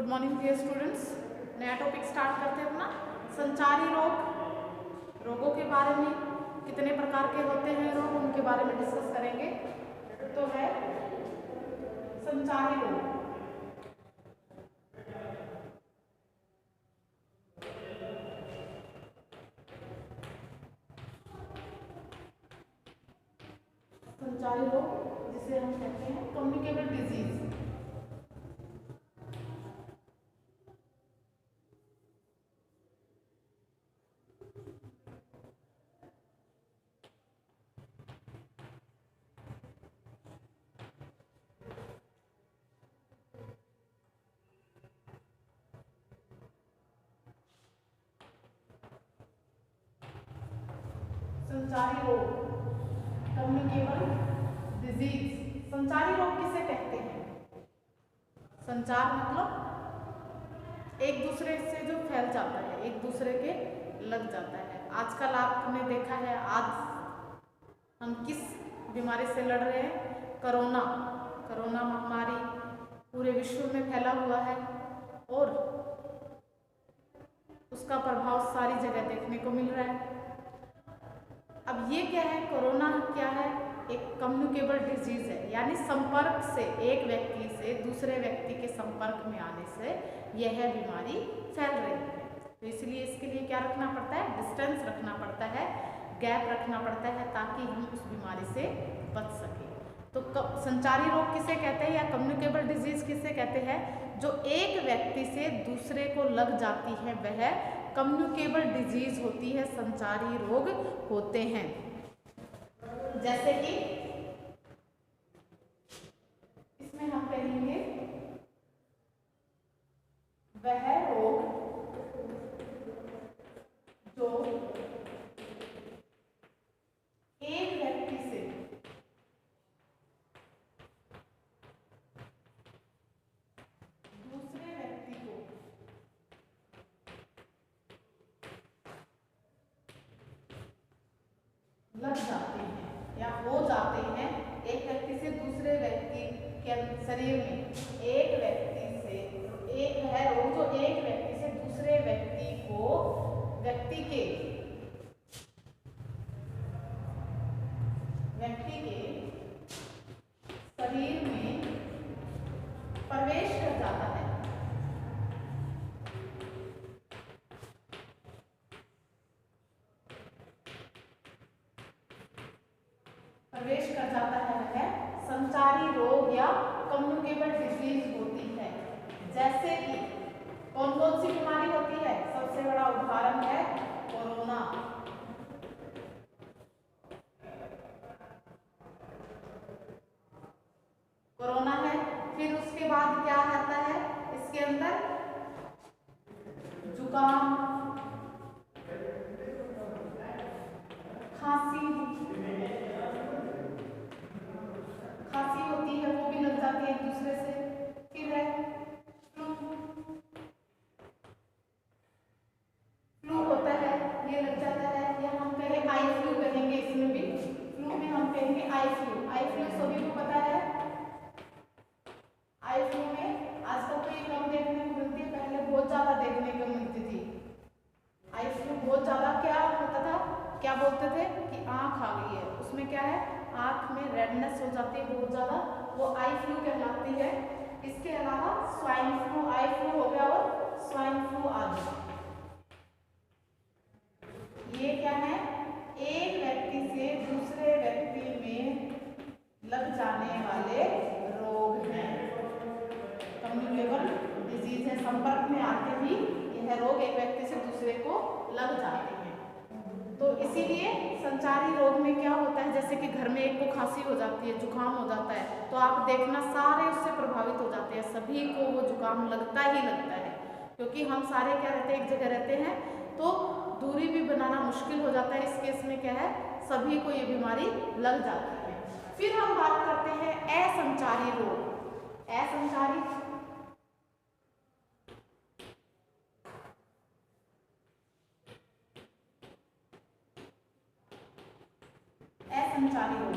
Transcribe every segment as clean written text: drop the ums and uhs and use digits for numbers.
Good morning dear students. नया topic start करते हैं अपना संचारी रोग। रोगों के बारे में कितने प्रकार के होते हैं रोग, उनके बारे में डिस्कस करेंगे। तो है संचारी रोग। संचारी रोग जिसे हम कहते हैं कम्युनिकेबल डिजीज। संचारी रोग कम्युनिकेबल डिजीज। संचारी रोग किसे कहते हैं? संचार मतलब एक दूसरे से जो फैल जाता है, एक दूसरे के लग जाता है। आजकल आपने देखा है, आज हम किस बीमारी से लड़ रहे हैं? कोरोना। कोरोना महामारी पूरे विश्व में फैला हुआ है और उसका प्रभाव सारी जगह देखने को मिल रहा है। अब ये क्या है? कोरोना क्या है? एक कम्युनिकेबल डिजीज है, यानी संपर्क से, एक व्यक्ति से दूसरे व्यक्ति के संपर्क में आने से यह बीमारी फैल रही है। तो इसलिए इसके लिए क्या रखना पड़ता है? डिस्टेंस रखना पड़ता है, गैप रखना पड़ता है, ताकि हम उस बीमारी से बच सकें। तो संचारी रोग किसे कहते हैं या कम्युनिकेबल डिजीज किसे कहते हैं? जो एक व्यक्ति से दूसरे को लग जाती है वह कम्युनिकेबल डिजीज होती है, संचारी रोग होते हैं। जैसे कि इसमें हम कहेंगे वह रोग जो एक व्यक्ति से दूसरे व्यक्ति को लग जाते हैं या हो जाते हैं। एक व्यक्ति से दूसरे व्यक्ति के शरीर में, एक व्यक्ति से एक है रोग जो एक व्यक्ति से दूसरे व्यक्ति को, व्यक्ति के शरीर में प्रवेश कर जाता है। प्रवेश कर जाता है वह संचारी रोग या कम्युनिकेबल डिजीज होती है। जैसे कि कौन कौन सी बीमारी होती है? सबसे बड़ा उदाहरण है कोरोना। कोरोना है, फिर उसके बाद क्या आता है इसके अंदर? जुकाम, खांसी होती है, वो भी लग जाती है एक दूसरे से। फिर है फ्लू होता है, ये लग जाता है, या हम कहें आई फ्लू कहेंगे। इसमें भी फ्लू में हम कहेंगे आई फ्लू। आई फ्लू सभी को पता है। आई फ्लू में आजकल तो ये कम देखने को मिलती है, पहले बहुत ज्यादा देखने को मिलती थी। आई फ्लू बहुत ज्यादा क्या होता था, क्या बोलते थे कि आंख आ गई है, उसमें क्या है, आंख में रेडनेस हो जाती है बहुत ज्यादा, वो आई फ्लू कहलाती है। इसके अलावा स्वाइन फ्लू, आई फ्लू हो गया और स्वाइन फ्लू आदि। ये क्या है? एक व्यक्ति से दूसरे व्यक्ति में लग जाने वाले रोग हैं, कम्युनिकेबल डिजीज है। संपर्क में आते ही यह रोग एक व्यक्ति से दूसरे को लग जाते हैं। तो इसीलिए संचारी रोग में क्या होता है, जैसे कि घर में एक को खांसी हो जाती है, जुकाम हो जाता है, तो आप देखना सारे उससे प्रभावित हो जाते हैं, सभी को वो जुकाम लगता ही लगता है। क्योंकि हम सारे क्या रहते हैं, एक जगह रहते हैं, तो दूरी भी बनाना मुश्किल हो जाता है। इस केस में क्या है, सभी को ये बीमारी लग जाती है। फिर हम बात करते हैं असंचारी रोग। असंचारी रोग,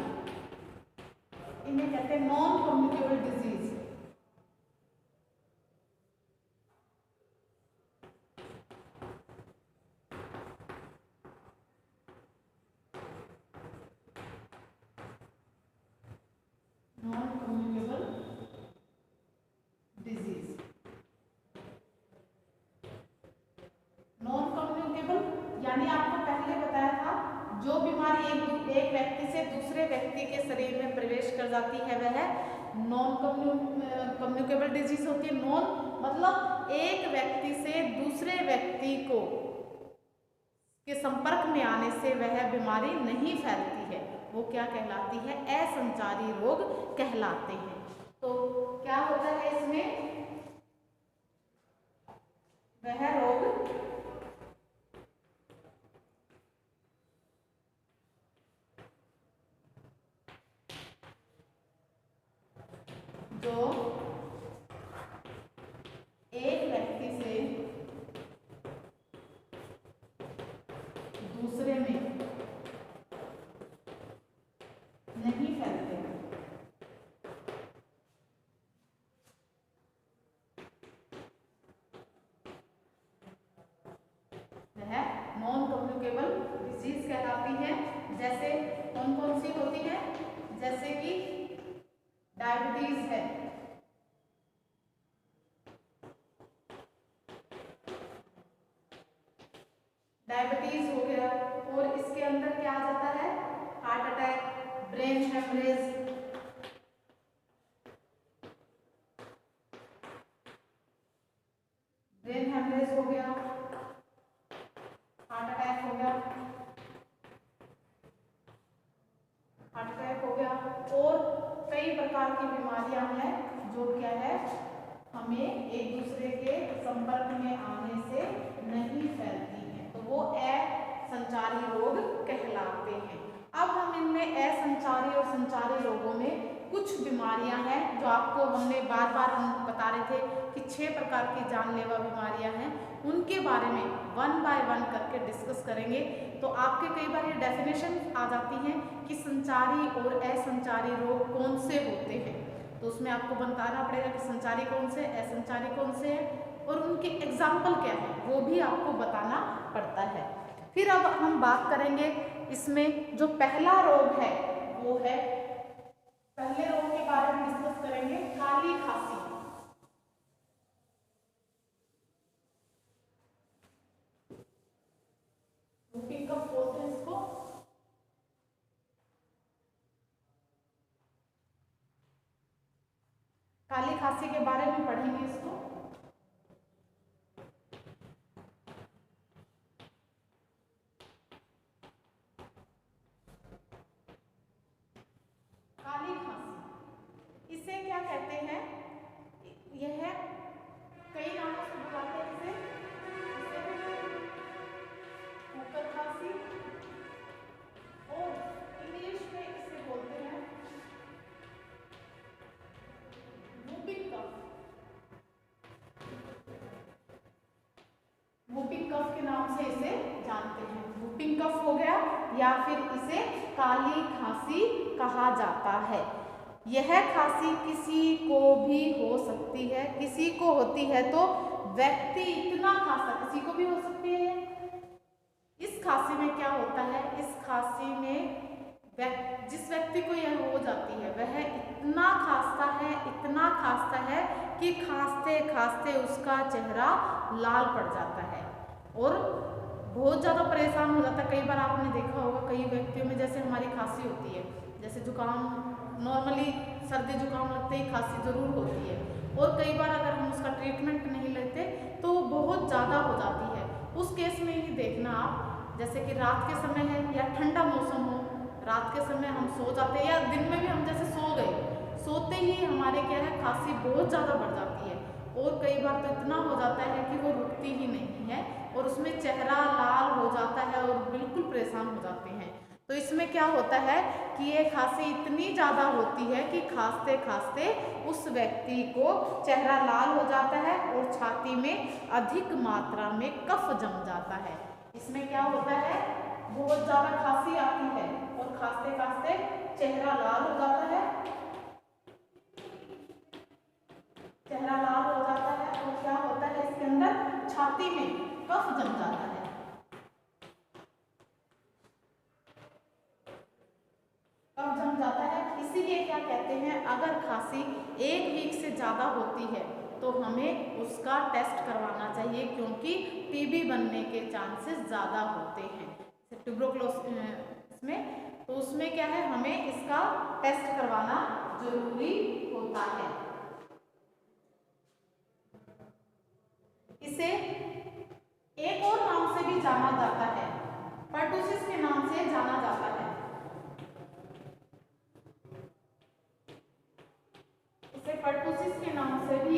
इन्हें कहते हैं non communicable disease. Non communicable disease. Non communicable यानी आपको पहले बताया था, जो बीमारी एक व्यक्ति से दूसरे व्यक्ति के शरीर में प्रवेश कर जाती है वह नॉन कम्युनिकेबल डिजीज होती है। नॉन मतलब एक व्यक्ति से दूसरे व्यक्ति को के संपर्क में आने से वह बीमारी नहीं फैलती है, वो क्या कहलाती है? असंचारी रोग कहलाते हैं। तो क्या होता है इसमें? वह रोग जो एक व्यक्ति से दूसरे में नहीं फैलते, वह नॉन कम्युनिकेबल डिजीज कहलाती है। जैसे कौन कौन सी होती है? जैसे कि डायबिटीज है, डायबिटीज हो गया, और इसके अंदर क्या आ जाता है? Heart attack, brain haemorrhage, brain haemorrhage हो गया, हार्ट अटैक हो गया, हार्ट अटैक हो गया, और कई प्रकार की बीमारियां हैं जो क्या है, हमें एक दूसरे के संपर्क में आने से नहीं फैलती हैं, तो वो असंचारी रोग कहलाते हैं। अब हम इनमें असंचारी और संचारी रोगों में कुछ बीमारियां हैं जो आपको हमने बार बार हम बता रहे थे कि 6 प्रकार की जानलेवा बीमारियां हैं, उनके बारे में 1 बाय 1 करके डिस्कस करेंगे। तो आपके कई बार ये डेफिनेशन आ जाती हैं कि संचारी और असंचारी रोग कौन से होते हैं, तो उसमें आपको बताना पड़ेगा कि संचारी कौन से, असंचारी कौन से हैं, और उनके एग्जाम्पल क्या है वो भी आपको बताना पड़ता है। फिर अब हम बात करेंगे इसमें जो पहला रोग है वो है, पहले रोग के बारे में डिस्कस करेंगे, काली खांसी। whooping cough बोलते हैं इसको। काली खांसी के बारे में पढ़ेंगे इसको। काली खांसी इसे क्या कहते हैं? यह कई नामों से बुलाते हैं इसे, कुकर खांसी, और इंग्लिश में इसे बोलते हैं whooping cough। whooping cough के नाम से इसे जानते हैं। whooping cough हो गया, या फिर इसे काली खांसी कहा जाता है। यह खांसी किसी को भी हो सकती है, किसी को होती है तो व्यक्ति इतना खांसता, किसी को भी हो सकती है। इस खांसी में क्या होता है? इस खांसी में जिस व्यक्ति को यह हो जाती है वह इतना खांसता है, इतना खांसता है कि खांसते खांसते उसका चेहरा लाल पड़ जाता है और बहुत ज़्यादा परेशान हो जाता है। कई बार आपने देखा होगा कई व्यक्तियों में, जैसे हमारी खांसी होती है, जैसे जुकाम, नॉर्मली सर्दी जुकाम लगते ही खांसी जरूर होती है, और कई बार अगर हम उसका ट्रीटमेंट नहीं लेते तो वो बहुत ज़्यादा हो जाती है। उस केस में ही देखना आप, जैसे कि रात के समय है या ठंडा मौसम हो, रात के समय हम सो जाते हैं या दिन में भी हम जैसे सो गए, सोते ही हमारे क्या है खांसी बहुत ज़्यादा बढ़ जाती है, और कई बार तो इतना हो जाता है कि वो रुकती ही नहीं है और उसमें चेहरा लाल हो जाता है और बिल्कुल परेशान हो जाते हैं। तो इसमें क्या होता है कि ये खांसी इतनी ज़्यादा होती है कि खांसते खांसते उस व्यक्ति को चेहरा लाल हो जाता है और छाती में अधिक मात्रा में कफ जम जाता है। इसमें क्या होता है, बहुत ज़्यादा खांसी आती है और खांसते खांसते चेहरा लाल हो जाता है, चेहरा लाल हो जाता है, और क्या होता है इसके अंदर छाती में कफ जम जाता है। कफ जम जाता है, इसीलिए क्या कहते हैं, अगर खांसी 1 वीक से ज़्यादा होती है तो हमें उसका टेस्ट करवाना चाहिए, क्योंकि टीबी बनने के चांसेस ज़्यादा होते हैं ट्यूबरकुलोसिस में। तो उसमें क्या है, हमें इसका टेस्ट करवाना जरूरी होता है। इसे एक और नाम से भी जाना जाता है, पर्टुसिस के नाम से जाना जाता है। इसे पर्टुसिस के नाम से भी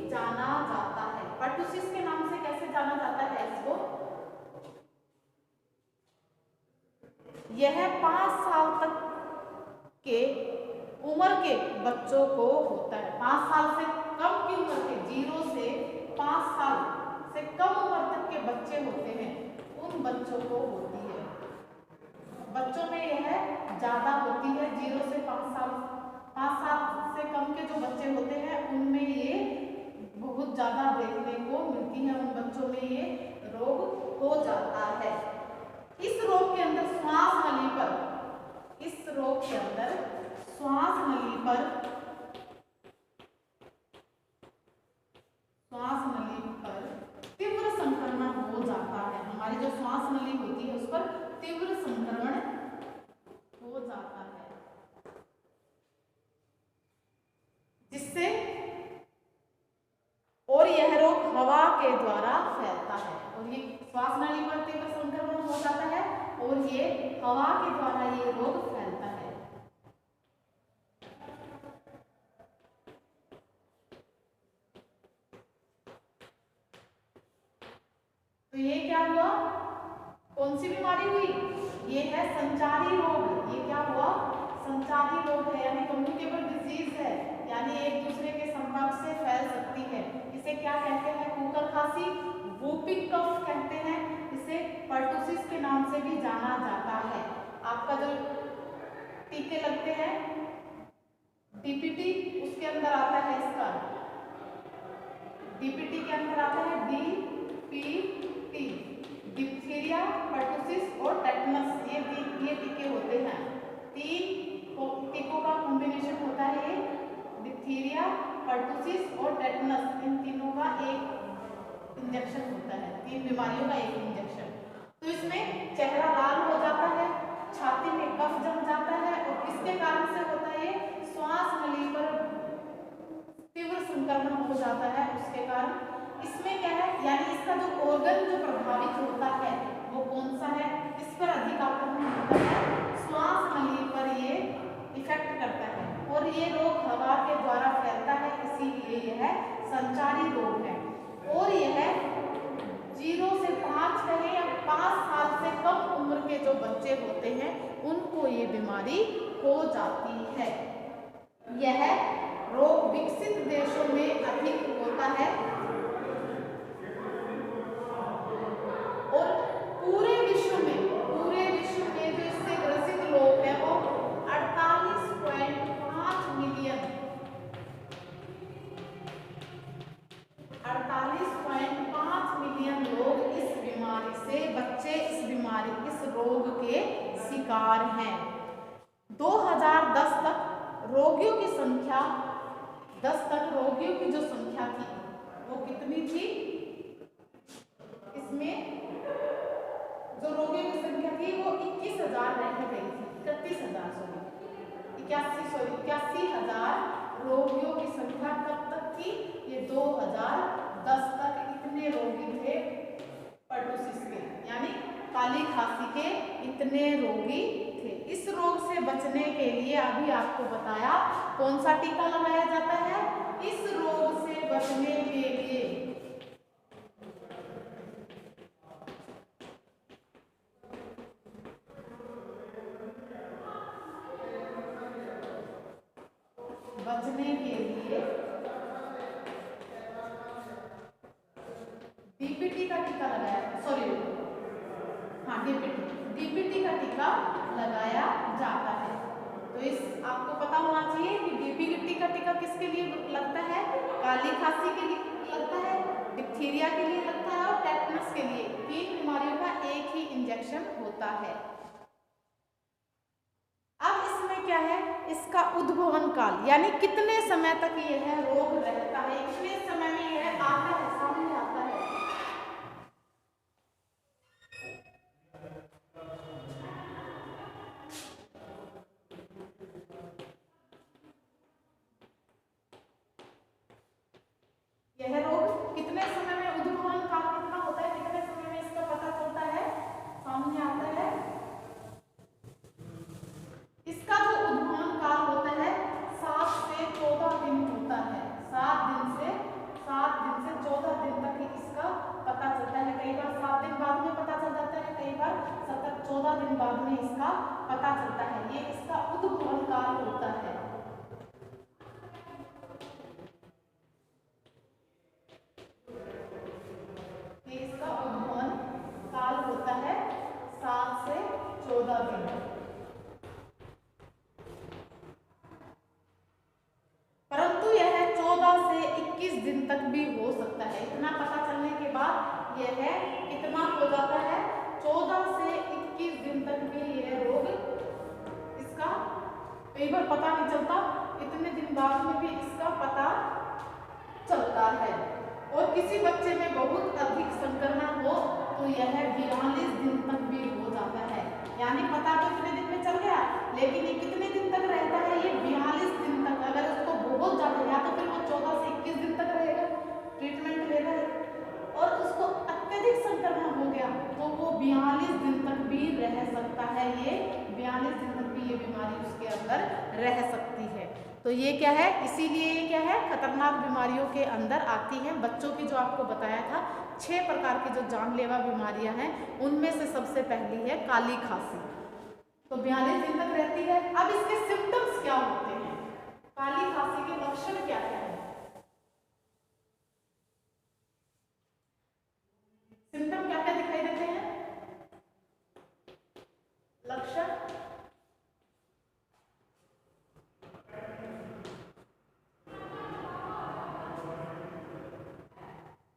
जाना जाता है। पर्टुसिस के नाम से कैसे जाना जाता है इसको, यह 5 साल तक के उम्र के बच्चों को होता है। 5 साल से कम की उम्र के, 0 से 5 साल से कम उम्र तक के बच्चे होते हैं, उन बच्चों को होती है। बच्चों में यह ज्यादा होती है, 0 से 5 साल, 5 साल से कम के जो बच्चे होते हैं उनमें ये बहुत ज्यादा देखने को मिलती है, उन बच्चों में ये रोग हो जाता है। इस रोग के अंदर श्वास नली पर, इस रोग के अंदर श्वास नली पर, श्वास नली पर तीव्र संक्रमण हो जाता है। हमारी जो श्वास नली होती है उस पर तीव्र संक्रमण हो जाता है, जिससे, और यह रोग हवा के द्वारा फैलता है। और ये श्वास नली पर तीव्र संक्रमण हो जाता है और ये हवा के द्वारा ये रोग फैलता है। तो ये क्या हुआ, कौन सी बीमारी हुई, ये है संचारी रोग। ये क्या हुआ, संचारी रोग है, यानी कम्युनिकेबल डिजीज है, यानी एक दूसरे के संपर्क से फैल सकती है। इसे क्या कहते हैं, कुकर खांसी, वूपिंग कफ कहते हैं। इसे पर्टुसिस के नाम से भी जाना जाता है। आपका जो टीके लगते हैं डीपीटी, उसके अंदर आता है इसका, डीपीटी के अंदर आता है डीपीटी, डिप्थीरिया, पर्टुसिस और टेटनस, ये टीके होते हैं। 3 टीकों का कॉम्बिनेशन होता है ये, डिप्थीरिया, पर्टुसिस और टेटनस, इन तीनों का एक इंजेक्शन होता है, 3 बीमारियों का एक इंजेक्शन। तो इसमें चेहरा लाल हो जाता है, छाती में कफ जम जाता है, और किसके कारण से होता है, श्वास नली पर तीव्र संक्रमण हो जाता है उसके कारण। इसमें क्या है, यानी इसका जो ऑर्गन जो प्रभावित होता है वो कौन सा है, इस पर अधिक आक्रमण होता है, श्वास नली पर ये इफेक्ट करता है, और ये रोग हवा के द्वारा फैलता है, इसीलिए यह संचारी रोग है। और यह 0 से 5 कहें या 5 साल से कम उम्र के जो बच्चे होते हैं उनको ये बीमारी हो जाती है। यह रोग विकसित देशों में अधिक होता है और पूरे विश्व में जो इससे ग्रसित लोग हैं वो 48.5 मिलियन, 48.5 मिलियन लोग इस बीमारी से, बच्चे इस रोग के शिकार हैं। 2010 तक रोगियों की संख्या, 10 तक रोगियों की जो संख्या थी वो कितनी थी, इसमें जो रोगियों की संख्या थी वो 21,000 रह गई थी, 81,000 रोगियों की संख्या कब तक थी, ये 2010 तक इतने रोगी थे पर्टुसिस के, यानी काली खांसी के इतने रोगी थे। इस रोग से बचने के लिए अभी आपको बताया कौन सा टीका लगाया जाता है, इस रोग से बचने के लिए डीपीटी का टीका लगाया, सॉरी हाँ डीपीटी का टीका लगाया जाता है। तो इस आपको पता होना चाहिए कि डीपीटी का टीका किसके लिए लगता है, काली खांसी के लिए लगता है, डिप्थीरिया के लिए लगता है और टेटनस के लिए। 3 बीमारियों का एक ही इंजेक्शन होता है। अब इसमें क्या है, इसका उद्भवन काल, यानी कितने समय तक यह रोग रहता है, कितने समय में यह आता है, सामने आता है। यह रोग कितने समय में, उद्भवन काल कितना होता है, कितने समय में इसका पता चलता है, सामने आता है। इसका जो उद्भवन काल होता है 7 से 14 दिन होता है। 7 दिन से 14 दिन तक इसका पता चलता है। कई बार 7 दिन बाद में पता चल जाता है, कई बार 14 दिन बाद में इसका पता चलता है। ये इसका उद्भवन काल होता है। ये इसका उद्भवन काल होता है 7 से 14 दिन। परंतु यह 14 से 21 दिन तक भी हो सकता है। इतना पता चलने के बाद यह कितना हो जाता है, 14 से 21 दिन तक भी यह रोग, इसका कई बार पता नहीं चलता, इतने दिन बाद में भी इसका पता चलता है। और किसी बच्चे में बहुत अधिक संक्रमण हो तो यह 42 दिन तक भी हो जाता है। यानी पता तो इतने दिन में चल गया, लेकिन ये कितने दिन तक रहता है, ये 42 दिन तक। अगर उसको बहुत ज्यादा, या तो फिर वो 14 से 21 दिन तक रहेगा, ट्रीटमेंट लेगा, और उसको अत्यधिक संक्रमण हो गया तो वो 42 दिन तक भी रह सकता है। ये 42 दिन तक भी ये बीमारी उसके अंदर रह सकती है। तो ये क्या है, इसीलिए ये क्या है, खतरनाक बीमारियों के अंदर आती है। बच्चों की जो आपको बताया था 6 प्रकार की जो जानलेवा बीमारियां हैं, उनमें से सबसे पहली है काली खांसी। तो 42 दिन तक रहती है। अब इसके सिम्टम्स क्या होते हैं, काली खांसी के लक्षण क्या क्या है, सिम्टम क्या क्या दिखाई देते हैं, लक्षण।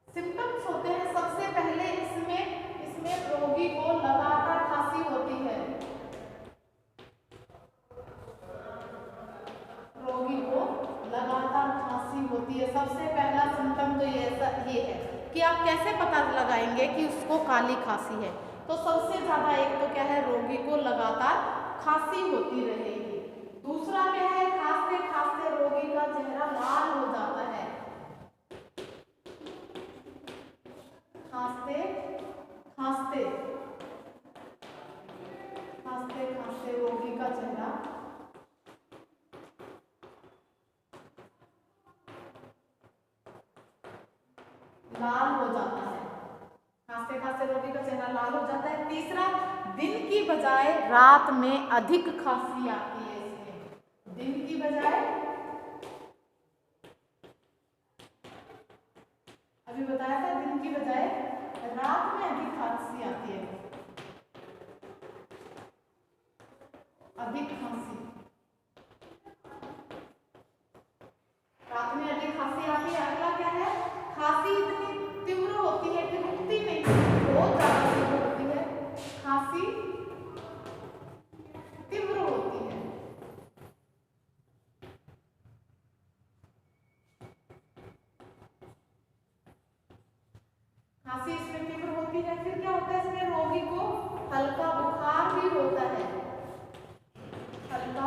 सिम्टम्स होते हैं, सबसे पहले इसमें रोगी को लगातार खांसी होती है। रोगी को लगातार खांसी होती है। सबसे पहला सिम्टम तो ये है कि आप कैसे पता लगाएंगे कि उसको काली खांसी है। तो सबसे ज्यादा एक तो क्या है, रोगी को लगातार खांसी होती रहेगी। दूसरा क्या है, खांसते खांसते रोगी का चेहरा लाल हो जाता है। खांसते खांसते खांसते खांसते रोगी का चेहरा लाल हो जाता है। खांसते खांसते रोगी का चेहरा लाल हो जाता है। तीसरा, दिन की बजाय रात में अधिक खांसी आती है इसमें। दिन की बजाय, अभी बताया था, दिन की बजाय रात में अधिक खांसी आती है, अधिक खांसी, रात में अधिक खांसी आती है। अगला क्या है, खांसी इतनी तीव्र होती है कि रुकती नहीं, बहुत ज्यादा तीव्र होती है, खांसी तीव्र होती है। खांसी इसमें तीव्र होती है। फिर क्या होता है, इसमें रोगी को हल्का बुखार भी होता है, हल्का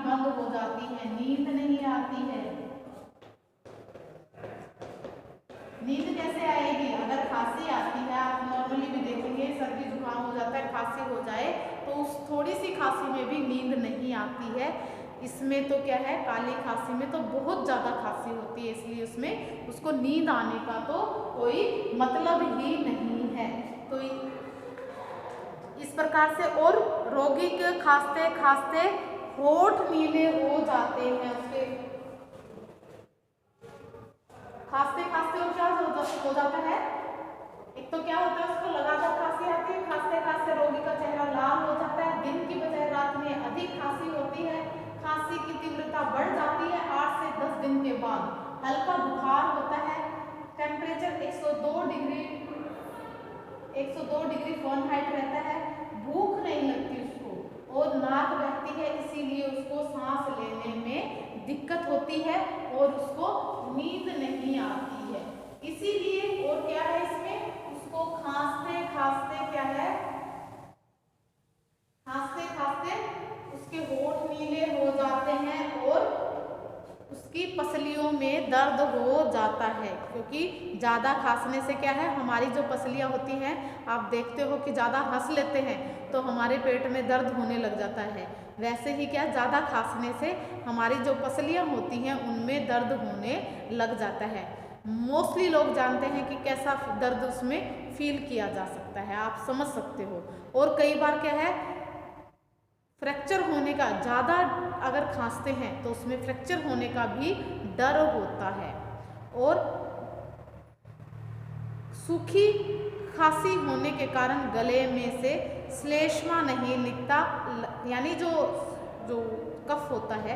बंद हो जाती है, नींद नहीं आती है। नींद कैसे आएगी? अगर खांसी आती है, आप नॉर्मली भी देखेंगे सर्दी जुकाम हो जाता है, खांसी हो जाए तो उस थोड़ी सी खांसी में भी नींद नहीं आती है। इसमें तो क्या है, काली खांसी में तो बहुत ज़्यादा खांसी होती है, इसलिए उसमें उसको नींद आने का तो कोई मतलब ही नहीं है। तो इस प्रकार से, और रोगी के खांसते खांसते होठ नीले हो जाते हैं, उसके खांसते खांसते और क्या हो जाता है, एक तो क्या होता है, उसको लगातार खांसी आती है, खांसते खांसते रोगी का चेहरा लाल हो जाता है, दिन की बजाय रात में अधिक खांसी होती है, खांसी की तीव्रता बढ़ जाती है, 8 से 10 दिन के बाद हल्का बुखार होता है, टेम्परेचर 102 डिग्री फ़ारेनहाइट रहता है, भूख नहीं लगती उसको और नाक बहती है, इसीलिए उसको सांस लेने में दिक्कत होती है और उसको नींद नहीं आती है। इसीलिए और क्या है इसमें, उसको खांसते खांसते क्या है, खांसते खांसते उसके होठ नीले हो जाते हैं और उसकी पसलियों में दर्द हो जाता है, क्योंकि ज़्यादा खांसने से क्या है, हमारी जो पसलियाँ होती हैं, आप देखते हो कि ज़्यादा हंस लेते हैं तो हमारे पेट में दर्द होने लग जाता है। वैसे ही क्या, ज़्यादा खांसने से हमारी जो पसलियाँ होती हैं उनमें दर्द होने लग जाता है। मोस्टली लोग जानते हैं कि कैसा दर्द उसमें फील किया जा सकता है, आप समझ सकते हो। और कई बार क्या है, फ्रैक्चर होने का, ज़्यादा अगर खांसते हैं तो उसमें फ्रैक्चर होने का भी डर होता है। और सूखी खांसी होने के कारण गले में से श्लेष्मा नहीं निकलता, यानी जो कफ होता है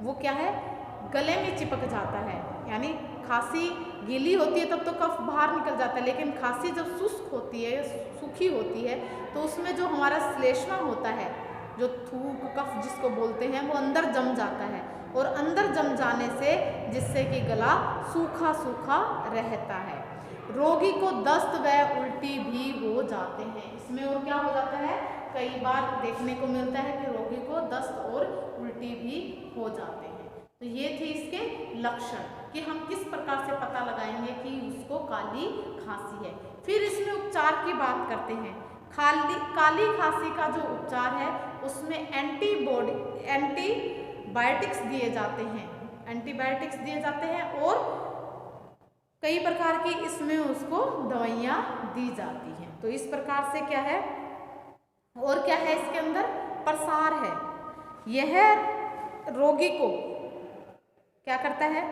वो क्या है, गले में चिपक जाता है। यानी खांसी गीली होती है तब तो कफ बाहर निकल जाता है, लेकिन खांसी जब शुष्क होती है, सूखी होती है, तो उसमें जो हमारा श्लेष्मा होता है, जो थूक कफ जिसको बोलते हैं, वो अंदर जम जाता है और अंदर जम जाने से जिससे कि गला सूखा सूखा रहता है। रोगी को दस्त व उल्टी भी हो जाते हैं। इसमें और क्या हो जाता है, कई बार देखने को मिलता है कि रोगी को दस्त और उल्टी भी हो जाते हैं। तो ये थे इसके लक्षण कि हम किस प्रकार से पता लगाएंगे कि उसको काली खांसी है। फिर इसमें उपचार की बात करते हैं। काली खांसी का जो उपचार है उसमें एंटीबायोटिक्स दिए जाते हैं, और कई प्रकार की इसमें उसको दवाइयाँ दी जाती हैं। तो इस प्रकार से क्या है, और क्या है इसके अंदर, प्रसार है। यह रोगी को क्या करता है,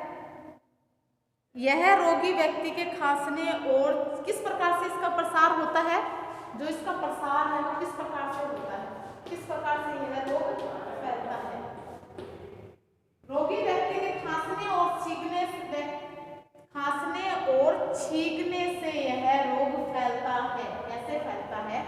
यह रोगी व्यक्ति के खांसने और किस प्रकार से इसका प्रसार होता है, जो इसका प्रसार है वो किस प्रकार से होता है, किस प्रकार से यह रोग फैलता है। रोगी व्यक्ति के खांसने और छींकने से यह रोग फैलता है। कैसे फैलता है,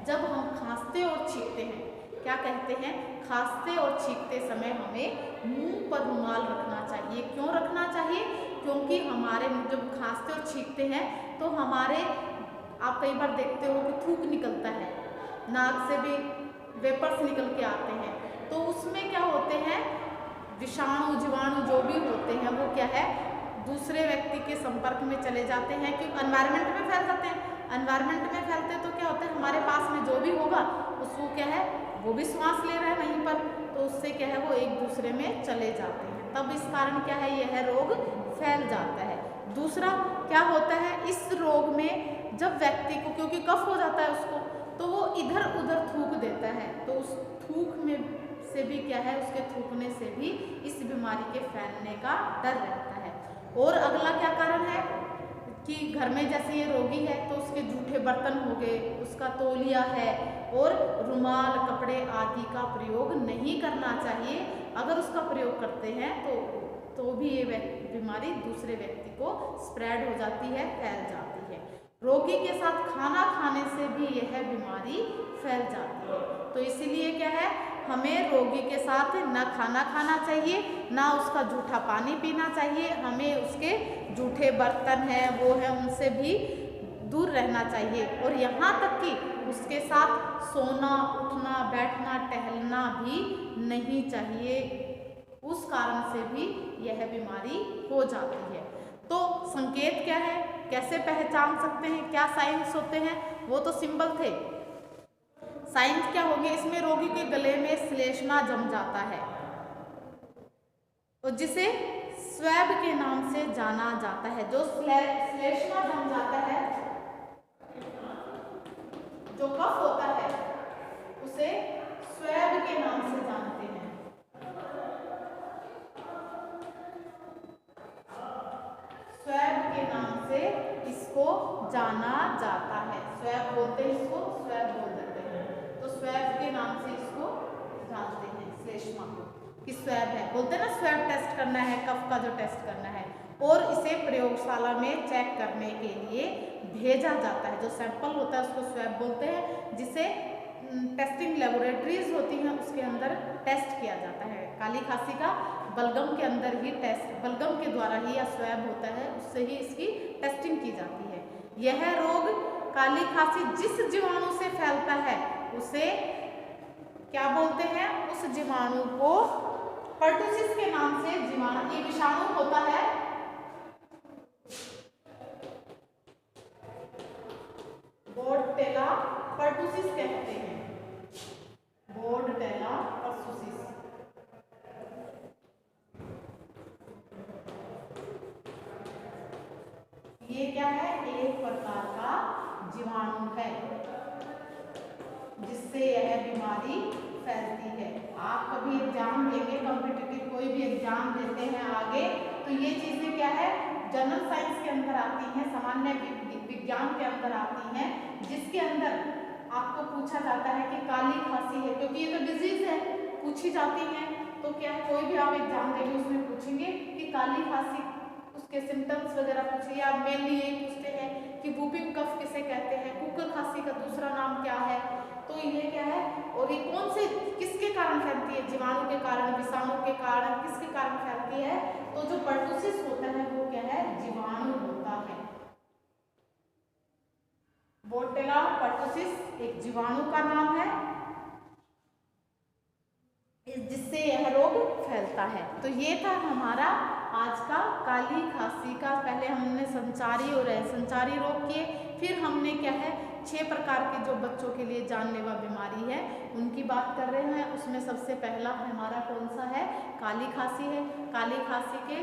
जब हम खांसते और छींकते हैं, क्या कहते हैं, खांसते और छींकते समय हमें मुंह पर रुमाल रखना चाहिए। क्यों रखना चाहिए, क्योंकि हमारे जब खांसते और छींकते हैं तो हमारे, आप कई बार देखते हो कि थूक निकलता है, नाक से भी वेपर्स निकल के आते हैं, तो उसमें क्या होते हैं, विषाणु जीवाणु जो भी होते हैं वो क्या है, दूसरे व्यक्ति के संपर्क में चले जाते हैं, क्योंकि एनवायरनमेंट में फैल जाते हैं। एनवायरनमेंट में फैलते तो क्या होता है, हमारे पास में जो भी होगा उसको क्या है, वो भी श्वास ले रहा है वहीं पर, तो उससे क्या है, वो एक दूसरे में चले जाते हैं, तब इस कारण क्या है, यह रोग फैल जाता है। दूसरा क्या होता है, इस रोग में जब व्यक्ति को, क्योंकि कफ हो जाता है उसको, तो वो इधर उधर थूक देता है, तो उस थूक में से भी क्या है, उसके थूकने से भी इस बीमारी के फैलने का डर रहता है। और अगला क्या कारण है कि घर में जैसे ये रोगी है तो उसके जूठे बर्तन हो गए, उसका तौलिया है, और रुमाल, कपड़े आदि का प्रयोग नहीं करना चाहिए। अगर उसका प्रयोग करते हैं तो भी ये बीमारी दूसरे व्यक्ति को स्प्रेड हो जाती है, फैल जाती है। रोगी के साथ खाना खाने से भी यह बीमारी फैल जाती है। तो इसीलिए क्या है, हमें रोगी के साथ ना खाना खाना चाहिए, ना उसका जूठा पानी पीना चाहिए, हमें उसके जूठे बर्तन हैं वो हैं उनसे भी दूर रहना चाहिए, और यहाँ तक कि उसके साथ सोना, उठना, बैठना, टहलना भी नहीं चाहिए। उस कारण से भी यह बीमारी हो जाती है। तो संकेत क्या है, कैसे पहचान सकते हैं, क्या साइंस होते हैं, वो तो सिंबल थे। साइंस क्या होंगे, इसमें रोगी के गले में श्लेष्मा जम जाता है और जिसे स्वैब के नाम से जाना जाता है। जो श्लेष्मा जम जाता है, जो कफ होता है, उसे स्वैब के नाम से जानते हैं। स्वैब के नाम से इसको जाना जाता है। स्वैब बोलते हैं इसको, स्वैब बोल देते हैं। तो स्वैब के नाम से इसको जानते हैं, श्लेष्मा को, कि स्वैब है। बोलते हैं ना, स्वैब टेस्ट करना है, कफ का जो टेस्ट करना है, और इसे प्रयोगशाला में चेक करने के लिए भेजा जाता है। जो सैंपल होता है उसको स्वैब बोलते हैं, जिसे टेस्टिंग लेबोरेटरीज होती हैं उसके अंदर टेस्ट किया जाता है। काली खांसी का बलगम के अंदर ही टेस्ट, बलगम के द्वारा ही या स्वैब होता है, उससे ही इसकी टेस्टिंग की जाती है। यह रोग काली खांसी जिस जीवाणु से फैलता है उसे क्या बोलते हैं, उस जीवाणु को पर्टुसिस के नाम से जीवाणु, ये विषाणु होता है, बोर्डटेला पर्टुसिस कहते हैं। बोर्डटेला पर्टुसिस, ये क्या है, एक प्रकार का जीवाणु है जिससे यह बीमारी फैलती है। आप कभी एग्जाम देंगे, कॉम्पिटिटिव कोई भी एग्जाम देते हैं आगे, तो ये चीजें क्या है, जनरल साइंस के अंदर आती हैं, सामान्य विज्ञान के अंदर आती हैं, जिसके अंदर आपको पूछा जाता है कि काली खांसी है, क्योंकि ये तो डिजीज है, पूछी जाती है। तो क्या कोई भी आप एग्जाम देंगे उसमें पूछेंगे कि काली खांसी, उसके सिम्टम्स वगैरह पूछिए। आप मेनली यही पूछते हैं कि वूपिंग कफ किसे कहते हैं, कुकर खांसी का दूसरा नाम क्या है। तो ये क्या है, और ये कौन से, किसके कारण फैलती है, जीवाणु के कारण, विषाणु के कारण, किसके कारण फैलती है। तो जो पर्टुसिस होता है वो क्या है, जीवाणु होता है। बोर्डटेला पर्टुसिस एक जीवाणु का नाम है जिससे यह रोग फैलता है। तो ये था हमारा आज का काली खांसी का, पहले हमने संचारी और असंचारी रोग किए, फिर हमने क्या है 6 प्रकार की जो बच्चों के लिए जानलेवा बीमारी है उनकी बात कर रहे हैं। उसमें सबसे पहला हमारा कौन सा है, काली खांसी है। काली खांसी के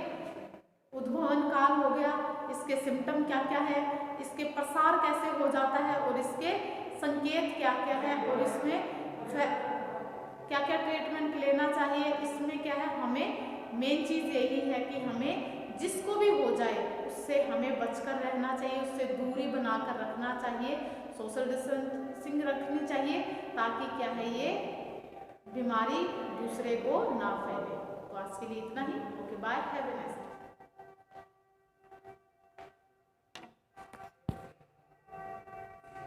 उद्भवन काल हो गया, इसके सिम्टम क्या क्या है, इसके प्रसार कैसे हो जाता है और इसके संकेत क्या क्या है, और इसमें क्या क्या ट्रीटमेंट लेना चाहिए। इसमें क्या है, हमें मेन चीज़ यही है कि हमें जिसको भी हो जाए उससे हमें बचकर रहना चाहिए, उससे दूरी बनाकर रखना चाहिए, सोशल डिस्टेंसिंग रखनी चाहिए, ताकि क्या है ये बीमारी दूसरे को ना फैले। तो आज के लिए इतना ही। Okay, bye, have a nice day.